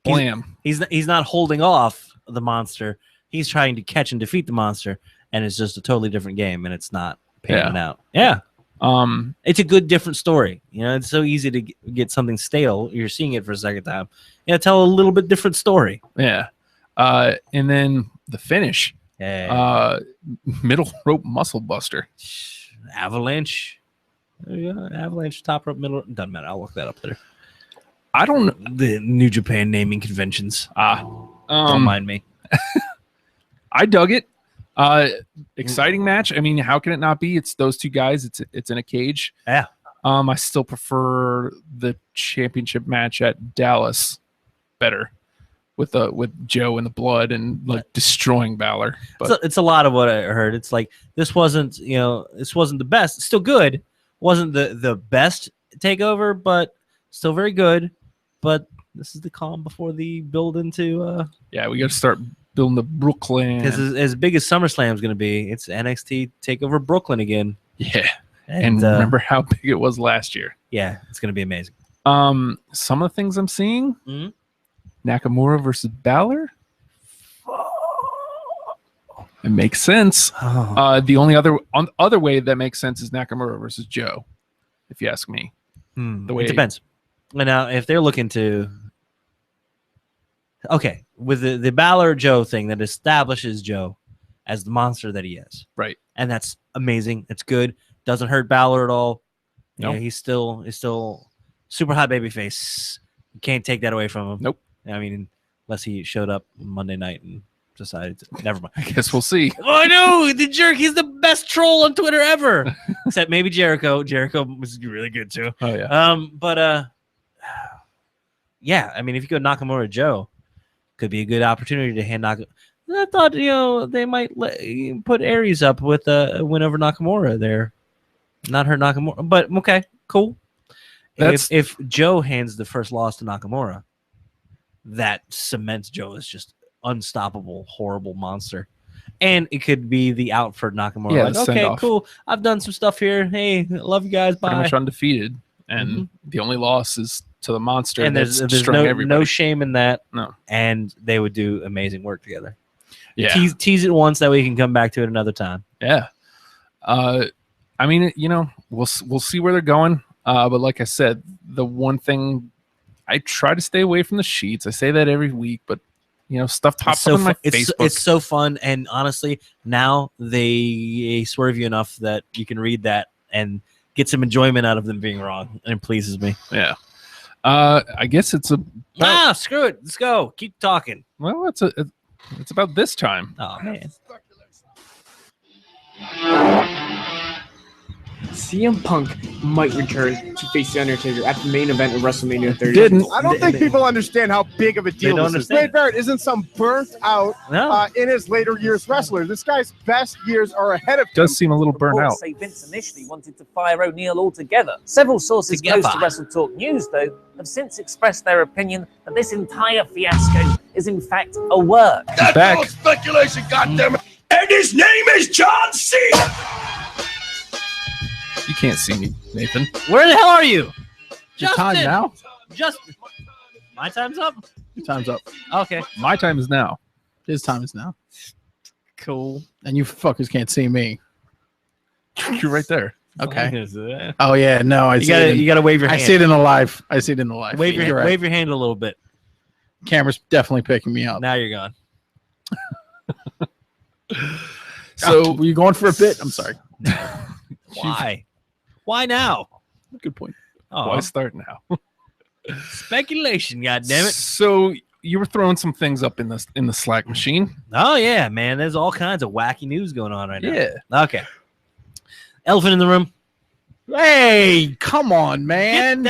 blam. He's not holding off the monster. He's trying to catch and defeat the monster, and it's just a totally different game, and it's not panning out. Yeah. It's a good different story. It's so easy to get something stale. You're seeing it for a second time. Tell a little bit different story. Yeah. And then the finish, Yeah. middle rope muscle buster. Avalanche. There you go. Avalanche, top rope, middle. Doesn't matter. I'll look that up there. I don't The New Japan naming conventions. Don't mind me. I dug it. Exciting match. How can it not be? It's those two guys. It's in a cage. Yeah. I still prefer the championship match at Dallas better, with Joe and the blood and like destroying Balor. But It's a lot of what I heard. It's like this wasn't the best. Still good. Wasn't the best takeover, but still very good. But this is the calm before the build into yeah, we got to start building the Brooklyn. because as big as SummerSlam is going to be, it's NXT Takeover Brooklyn again. Yeah, And remember how big it was last year. Yeah, it's going to be amazing. Some of the things I'm seeing, Mhm. Nakamura versus Balor. It makes sense. Oh. The only other way that makes sense is Nakamura versus Joe, if you ask me. The way It depends. And now, if they're looking to, okay, with the Balor Joe thing that establishes Joe as the monster that he is, Right. and that's amazing. It's good. Doesn't hurt Balor at all. Nope. Yeah, he's still super hot baby face. You can't take that away from him. Nope. I mean, unless he showed up Monday night and decided to. Never mind. I guess we'll see. Oh no, the jerk! He's the best troll on Twitter ever. Except maybe Jericho. Jericho was really good too. Oh yeah. Yeah. I mean, if you go Nakamura Joe, could be a good opportunity to hand Nakamura. I thought they might put Aries up with a win over Nakamura there, not hurt Nakamura. But okay, cool. If Joe hands the first loss to Nakamura, that cements Joe as just unstoppable, horrible monster. And it could be the out for Nakamura. Yeah, like, the okay, send-off. cool. I've done some stuff here. Hey, love you guys. Pretty Bye. much undefeated, and the only loss is to the monster. And there's that's destroying everybody. no shame in that. No. And they would do amazing work together. Yeah. Tease it once, that way you can come back to it another time. Yeah. I mean, we'll see where they're going. But like I said, the one thing I try to stay away from the sheets. I say that every week, but stuff pops up on my Facebook. It's so fun, and honestly, now they swerve you enough that you can read that and get some enjoyment out of them being wrong, and it pleases me. Yeah. I guess it's Screw it. Let's go. Keep talking. Well, it's about this time. Oh man. CM Punk might return to face The Undertaker at the main event of WrestleMania 30. Didn't. I don't think people understand how big of a deal don't this is. understand. Wade Barrett isn't some burnt out No. in his later years wrestler. This guy's best years are ahead of him. Does seem a little burnt out. Reports say Vince initially wanted to fire O'Neill altogether. Several sources close to Wrestle Talk News, though, have since expressed their opinion that this entire fiasco is in fact a work. He's back. Speculation, goddammit. And his name is John Cena. You can't see me, Nathan. Where the hell are you? Your time Justin! now? Justin. My time's up? Your time's up. Okay. My time is now. His time is now. Cool. And you fuckers can't see me. You're right there. Okay. You Oh yeah, no, I see it. gotta wave your I hand. see it in the live. I see it in the live. Wave You're right. wave your hand a little bit. Camera's definitely picking me up. Now you're gone. So were you going for a bit? I'm sorry. Why? Why now? Good point. Oh, Why start now? speculation, goddammit. So you were throwing some things up in the Slack machine. Oh yeah, man. There's all kinds of wacky news going on right now. Yeah. Okay. Elephant in the room. Hey, come on, man.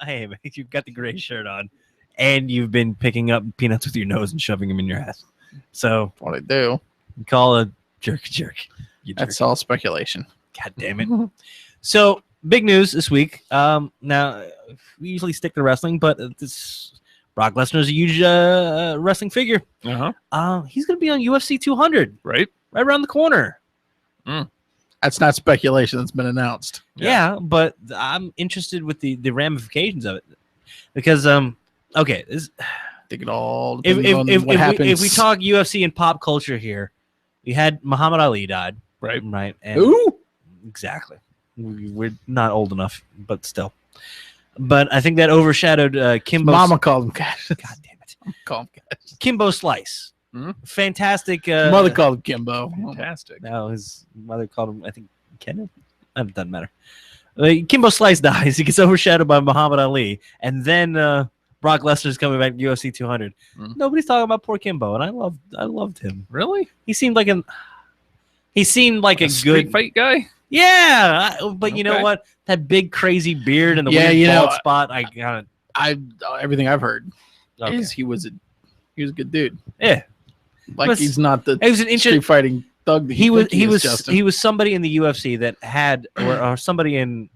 Hey, man, you've got the gray shirt on, and you've been picking up peanuts with your nose and shoving them in your ass. So What I do. you call a jerk a jerk. You jerk. That's all speculation. God damn it. So big news this week. Now we usually stick to wrestling, but this Brock Lesnar is a huge wrestling figure. He's going to be on UFC 200 Right. around the corner. That's not speculation. That's been announced. Yeah, but I'm interested with the ramifications of it because okay, I think it all if depends on what happens. if we talk UFC and pop culture here, we had Muhammad Ali died, Right. right? And Who? exactly. We're not old enough, but still. But I think that overshadowed Kimbo. Mama called him Cash. God damn it, Call him Cash. Kimbo Slice. Mhm. Fantastic. Mother called him Kimbo. Fantastic. No, his mother called him, I think, Kenneth. It doesn't matter. Kimbo Slice dies. He gets overshadowed by Muhammad Ali, and then Brock Lesnar's coming back to UFC 200. Nobody's talking about poor Kimbo, and I loved him. Really? He seemed like a street good fight guy. Yeah, but you know Okay. what? That big crazy beard and the Yeah, weird you know, bald spot. I got it. Everything I've heard Okay. is he was a good dude. Yeah, Like was- he's not the it was an street interesting. fighting thug. That He you was think he is, was Justin. he was somebody in the UFC that had or somebody in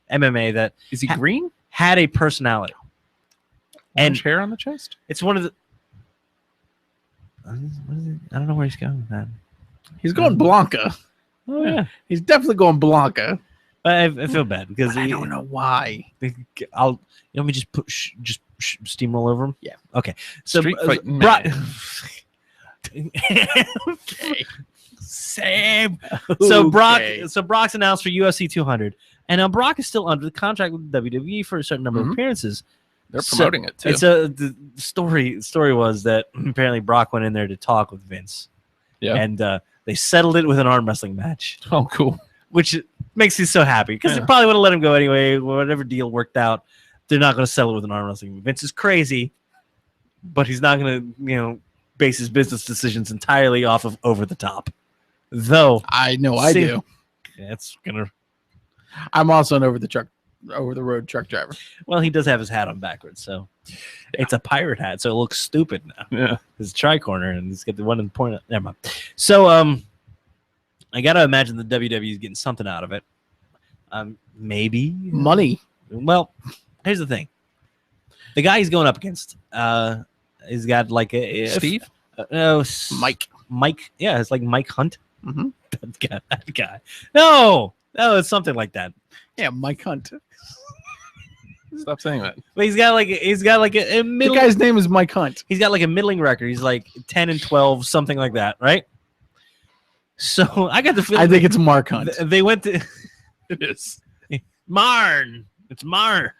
MMA that Is he Ha- green? had a personality. And Orange hair on the chest? it's one of the. I don't know where he's going with that. He's going Blanca. Oh yeah, He's definitely going Blanca. I feel bad because I don't know why. I'll let me just put steamroll over him. Yeah. Okay. So Street fighting Brock. man. Same. So Brock. Okay. So Brock's announced for UFC 200, and now Brock is still under the contract with WWE for a certain number of appearances. They're promoting it too. And so the story was that apparently Brock went in there to talk with Vince. Yeah. And they settled it with an arm wrestling match, Oh, cool. which makes me so happy because they Yeah. probably would have let him go anyway. Whatever deal worked out, they're not going to settle with an arm wrestling. Vince is crazy, but he's not going to, base his business decisions entirely off of over the top. Though I know I See- do. that's gonna. I'm also an over the road truck driver. Well, he does have his hat on backwards, so it's a pirate hat, so it looks stupid now. Yeah. It's a tri-corner, and he's got the one in the point. Never mind. So, I gotta imagine the WWE is getting something out of it. Maybe Money. Well, here's the thing: the guy he's going up against, he's got like a Steve? Mike. Yeah, it's like Mike Hunt. Mhm. That guy. No, it's something like that. Yeah, Mike Hunt. Stop saying that. But he's got like a The middle. guy's name is Mike Hunt. He's got like a middling record. He's like 10-12, something like that, right? So I got the feeling. I think it's Mark Hunt. They went to It is. Marn. It's Marn.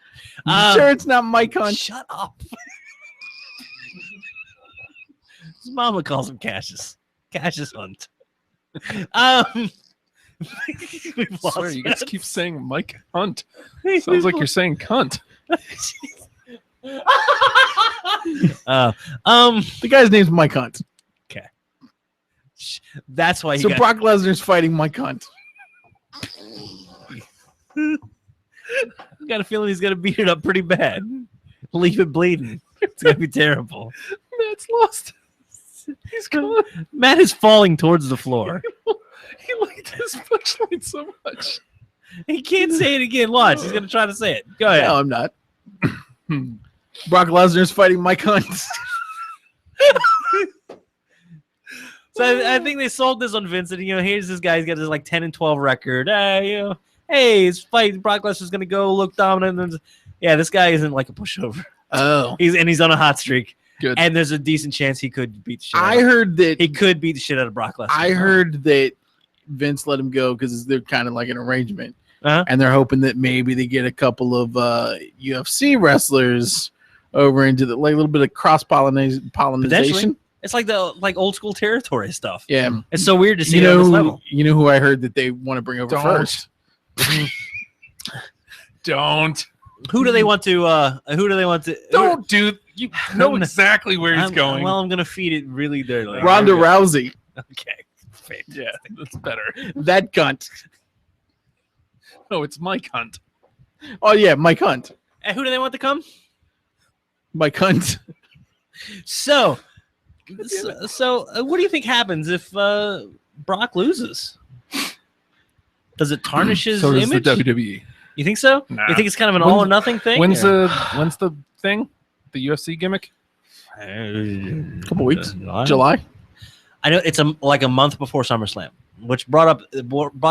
Sure, it's not Mike Hunt. Shut up. His mama calls him Cassius. Cassius Hunt. We've I lost swear, you guys it. keep saying Mike Hunt. Sounds like you're saying cunt. The guy's name's Mike Hunt. That's why he So got, Brock Lesnar's fighting Mike Hunt. got a feeling he's gonna beat it up pretty bad. Leave it bleeding. It's gonna be terrible. Matt's lost. He's gone. Matt is falling towards the floor. He liked his punchline so much. He can't say it again. Watch. He's gonna try to say it. Go ahead. No, I'm not. Brock Lesnar's fighting Mike Hunt. So I think they sold this on Vince, and here's this guy. He's got this like 10-12 record. Hey, his fight. Brock Lesnar's gonna go look dominant. And yeah, this guy isn't like a pushover. Oh, He's on a hot streak, Good. and there's a decent chance he could beat the shit. I heard that. he could beat the shit out of Brock Lesnar. I heard that Vince let him go because they're kind of like an arrangement, Uh-huh. and they're hoping that maybe they get a couple of UFC wrestlers over into the like a little bit of cross pollination. Potentially. It's like the old school territory stuff. Yeah, It's so weird to see you it on know, this level. you know who I heard that they want to bring over Don't. first. Don't. Who do they want to? Don't do. You know I'm- exactly where he's I'm, going. Well, I'm gonna feed it really dirty. Ronda Rousey, Okay. Yeah, that's better. that cunt. No, it's Mike Hunt. Oh yeah, Mike Hunt. And who do they want to come? Mike Hunt. So what do you think happens if Brock loses? Does it tarnish his So does image? the WWE. You think so? Nah. You think it's kind of an When's- all or nothing thing? When's the thing? The UFC gimmick? Couple weeks. July. I know it's like a month before SummerSlam, which brought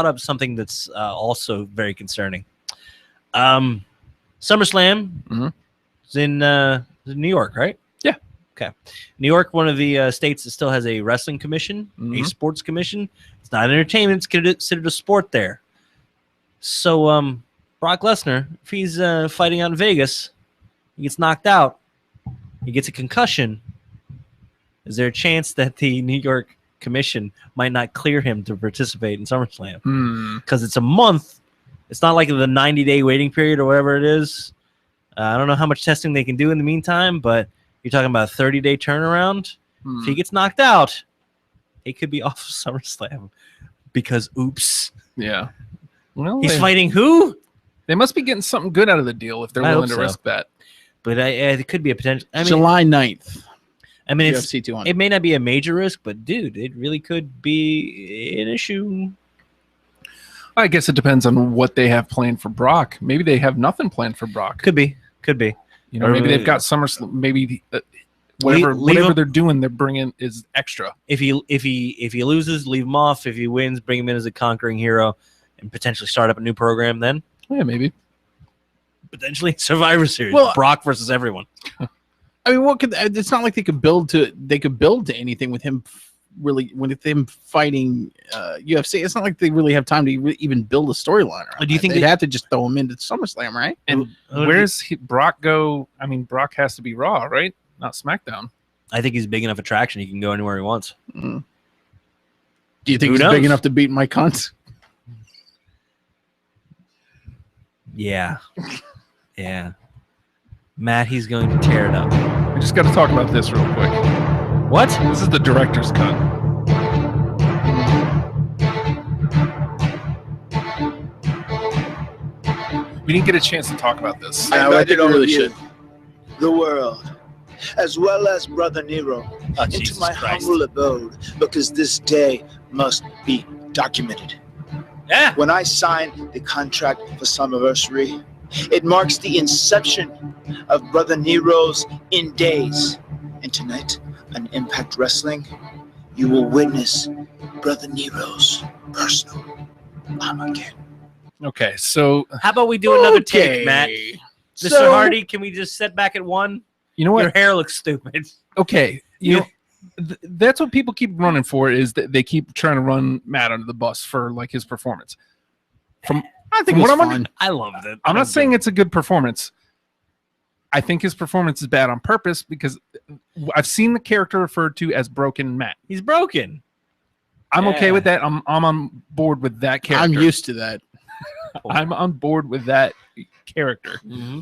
up something that's also very concerning. SummerSlam Mhm. is in New York, right? Yeah. Okay. New York, one of the states that still has a wrestling commission, a Mhm. sports commission. It's not entertainment; it's considered a sport there. So, Brock Lesnar, if he's fighting out in Vegas, he gets knocked out, he gets a concussion. Is there a chance that the New York Commission might not clear him to participate in SummerSlam? Because it's a month. It's not like the 90-day waiting period or whatever it is. I don't know how much testing they can do in the meantime, but you're talking about a 30-day turnaround. If he gets knocked out, he could be off of SummerSlam because, oops. Yeah. Well, He's fighting who? They must be getting something good out of the deal if they're I willing hope to so. risk that. But it could be a potential. I mean, July 9th. I mean, it's, UFC 200. it may not be a major risk, but dude, it really could be an issue. I guess it depends on what they have planned for Brock. Maybe they have nothing planned for Brock. Could be. You know, Or maybe they've got SummerSlam. Maybe leave whatever him- they're doing, they're bringing is extra. If he loses, leave him off. If he wins, bring him in as a conquering hero, and potentially start up a new program then. Yeah, maybe. Potentially Survivor Series. Well, Brock versus everyone. I mean, what could it's not like they could build to anything with him really with him fighting UFC. It's not like they really have time to even build a storyline. Do you think they'd have to just throw him into SummerSlam, right? And where's Brock go? I mean, Brock has to be Raw, right? Not SmackDown. I think he's big enough attraction. He can go anywhere he wants. Mm. Do you think Who he's knows? big enough to beat Mike Hunt? Yeah. Yeah. Matt, he's going to tear it up. We just got to talk about this real quick. What? This is the director's cut. We didn't get a chance to talk about this. I I invited think we all really of you, should. the world, as well as Brother Nero, Oh, into Jesus my Christ. humble abode, because this day must be documented. Yeah. When I signed the contract for Summiversary, it marks the inception of Brother Nero's In Days. And tonight, on Impact Wrestling, you will witness Brother Nero's personal Armageddon. Okay, so How about we do another take, Matt? Mr. So- Hardy, can we just sit back at one? you know Your what? hair looks stupid. Okay, you know, that's what people keep running for, is that they keep trying to run Matt under the bus for like his performance. I think From what it's I'm fine. I loved it. I'm not saying it's a good performance. I think his performance is bad on purpose because I've seen the character referred to as Broken Matt. he's broken. I'm okay Yeah. with that. I'm on board with that character. I'm used to that. I'm on board with that character. Mm-hmm.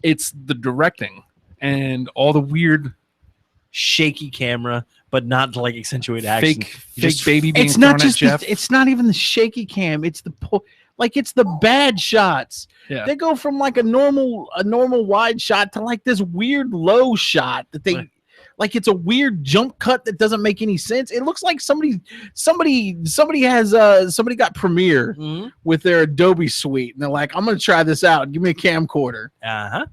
It's the directing and all the weird Shaky camera, but not to like accentuate action. fake baby being It's not thrown just at Jeff. it's not even the shaky cam. It's the it's the bad shots. Yeah. They go from like a normal wide shot to like this weird low shot that they Right. like it's a weird jump cut that doesn't make any sense. It looks like somebody got Premiere Mhm. with their Adobe suite and they're like, I'm gonna try this out. Give me a camcorder. Uh-huh.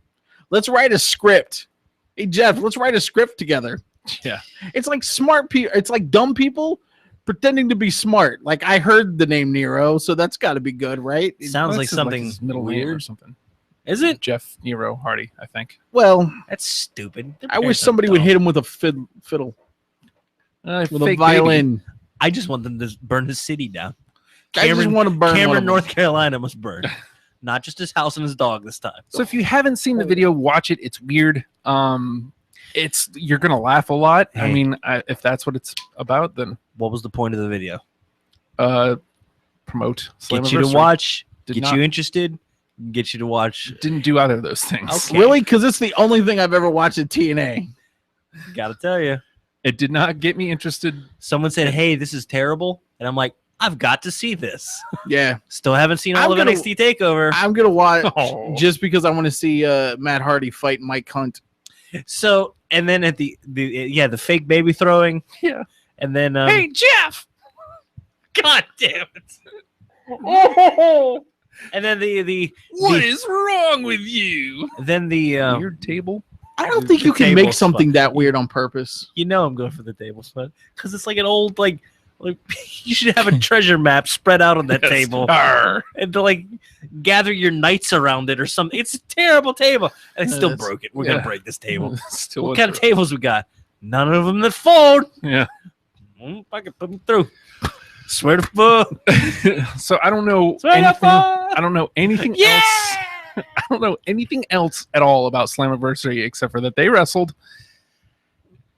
Let's write a script. Hey Jeff, let's write a script together. Yeah. It's like smart people. It's like dumb people pretending to be smart. Like I heard the name Nero, so that's got to be good, right? Sounds like This is something his middle name or weird. something. Is it? Jeff Nero Hardy, I think. Well, That's stupid. Their I wish parents are somebody would dumb. hit him with a fiddle with a Fake violin. I just want them to burn his city down. I just want to burn one Cameron, of them. North Carolina must burn. Not just his house and his dog this time. So if you haven't seen the video, watch it. It's weird. You're gonna laugh a lot. I Hey. mean, if that's what it's about, then What was the point of the video? promote. Get you to Slammiversary. watch, Did get not- you interested, get you to watch. Didn't do either of those things. Okay. Really? Because it's the only thing I've ever watched at TNA. Gotta tell you. It did not get me interested. Someone said, "Hey, this is terrible," and I'm like, "I've got to see this." Yeah, Still haven't seen all I'm of gonna- NXT Takeover. I'm gonna watch Oh. just because I want to see Matt Hardy fight Mike Hunt. So, and then at the fake baby throwing. Yeah. And then Hey, Jeff! God damn it. And then What is wrong with you? then the Weird table. I don't The think you can make table's something fun. that weird on purpose. you know I'm going for the table spot because it's like an old like you should have a treasure map spread out on that table Arr. and to like gather your knights around it or something. It's a terrible table. And it's still That's- broken. We're yeah. gonna break this table. Still What was kind of broken. tables we got? None of them that fold. Yeah. I can put them through. Swear to fuck. So I don't know Swear to anything. fuck. I don't know anything Yeah. else. I don't know anything else at all about Slammiversary except for that they wrestled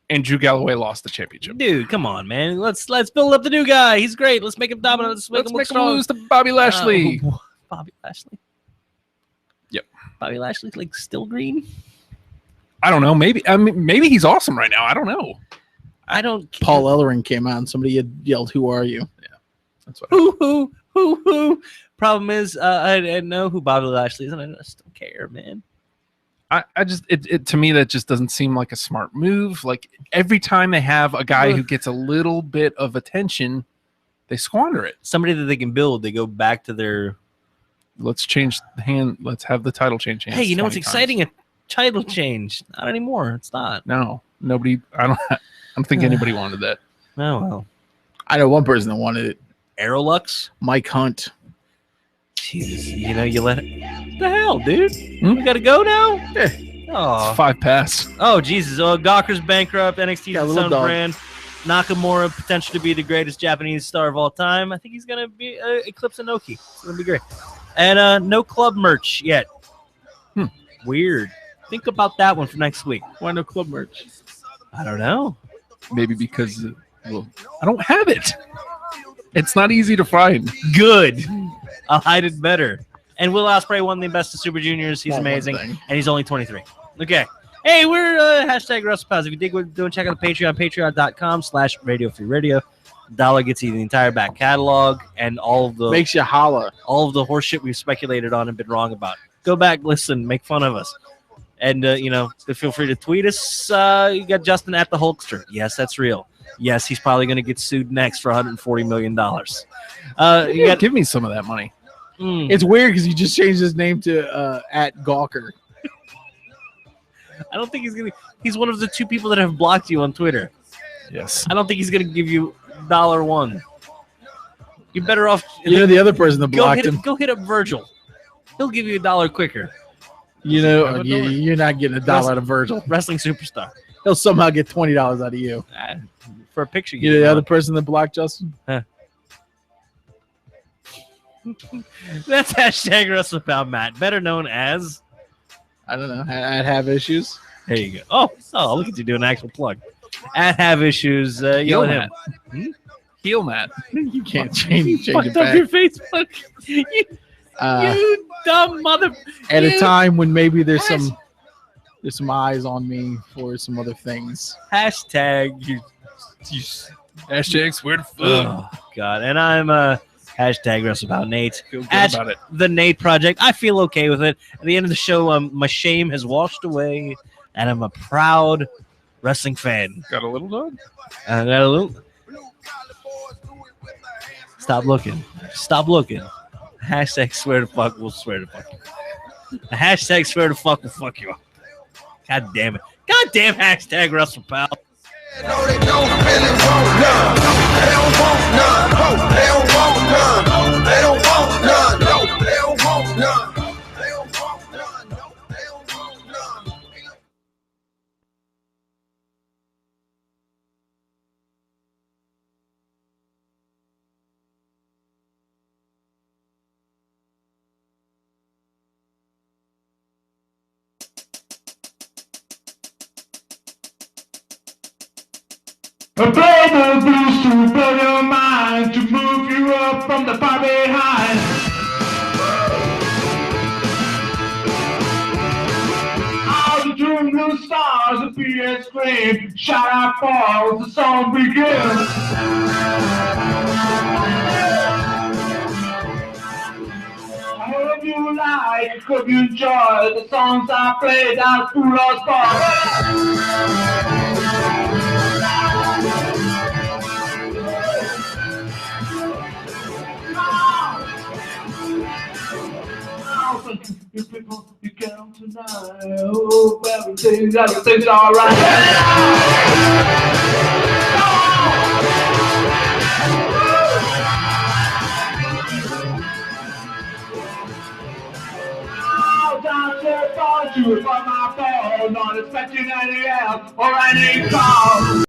and Drew Galloway lost the championship. Dude, come on, man. Let's build up the new guy. He's great. Let's make him dominant. Let's Let's him make look him strong. lose to Bobby Lashley. Bobby Lashley. Yep. Bobby Lashley's like still green. I don't know. Maybe maybe he's awesome right now. I don't know. I don't. Paul Ellering came out and somebody had yelled, "Who are you?" That's what. Who. Problem is, I know who Bobby Lashley is, and I just don't care, man. I just it to me that just doesn't seem like a smart move. Like every time they have a guy who gets a little bit of attention, they squander it. Somebody that they can build. They go back to their. Let's change the hand. Let's have the title change hands. Hey, you know what's 20 times. exciting? A title change. Not anymore. It's not. No, nobody. I don't think anybody wanted that. Oh well. I know one person that wanted it. Aerolux. Mike Hunt. Jesus, you let it. What the hell, dude? We gotta go now? Oh, 5 pass. Oh, Jesus. Oh, Gawker's bankrupt. NXT's Yeah, its little own dog. brand. Nakamura, potential to be the greatest Japanese star of all time. I think he's going to be eclipse Inoki. It's going to be great. And no club merch yet. Weird. Think about that one for next week. Why no club merch? I don't know. Maybe because I don't have it. It's not easy to find. Good. I'll hide it better. And Will Ospreay won the Best of Super Juniors. He's Not one amazing. thing. And he's only 23. Okay. Hey, we're hashtag Wrestlepals. If you dig what we're doing, check out the Patreon, patreon.com/Radio Free Radio. $1 gets you the entire back catalog and all of the Makes you holla. all of the horse shit we've speculated on and been wrong about. Go back, listen, make fun of us. And, feel free to tweet us. You got Justin at the Hulkster. Yes, that's real. Yes, he's probably going to get sued next for $140 million. Give me some of that money. It's weird because you just changed his name to at Gawker. I don't think he's one of the 2 people that have blocked you on Twitter. Yes. I don't think he's going to give you $1. You're better off. The other person that blocked him. Go hit up Virgil. He'll give you $1 quicker. You're not getting $1 out of Virgil. Wrestling superstar. He'll somehow get $20 out of you. For a picture. The other person that blocked Justin? Huh. That's hashtag Wrestlepal Matt, better known as. I don't know. I'd have issues. There you go. Oh, look at you doing an actual plug. At Have Issues, yell at him. Heel Matt. You can't change Fucked it up back. your Facebook. You dumb mother. At a time when maybe there's some eyes on me for some other things. Hashtag you. Hashtag swear to fuck. Oh God, and I'm hashtag Wrestlepal Nate. Feel good At about it. The Nate Project. I feel okay with it. At the end of the show, my shame has washed away, and I'm a proud wrestling fan. Got a little dog? I got a little. Stop looking. Stop looking. Hashtag swear to fuck will swear to fuck you. Hashtag swear to fuck will fuck you up. God damn it. God damn hashtag Wrestlepal. No, they don't really want none. They don't want none. No, they don't want none. They don't want none. No, they don't want none. They don't want none. No, they don't want none. A play the blues to blow your mind, to move you up from the far behind. All the true blue stars appear and scream, shout out falls, the song begins. I hope you like, I hope you enjoy the songs I play down through Lost You people, you count tonight. Oh, everything's alright. Down to the bar, you from my phone, not expecting any help or any call.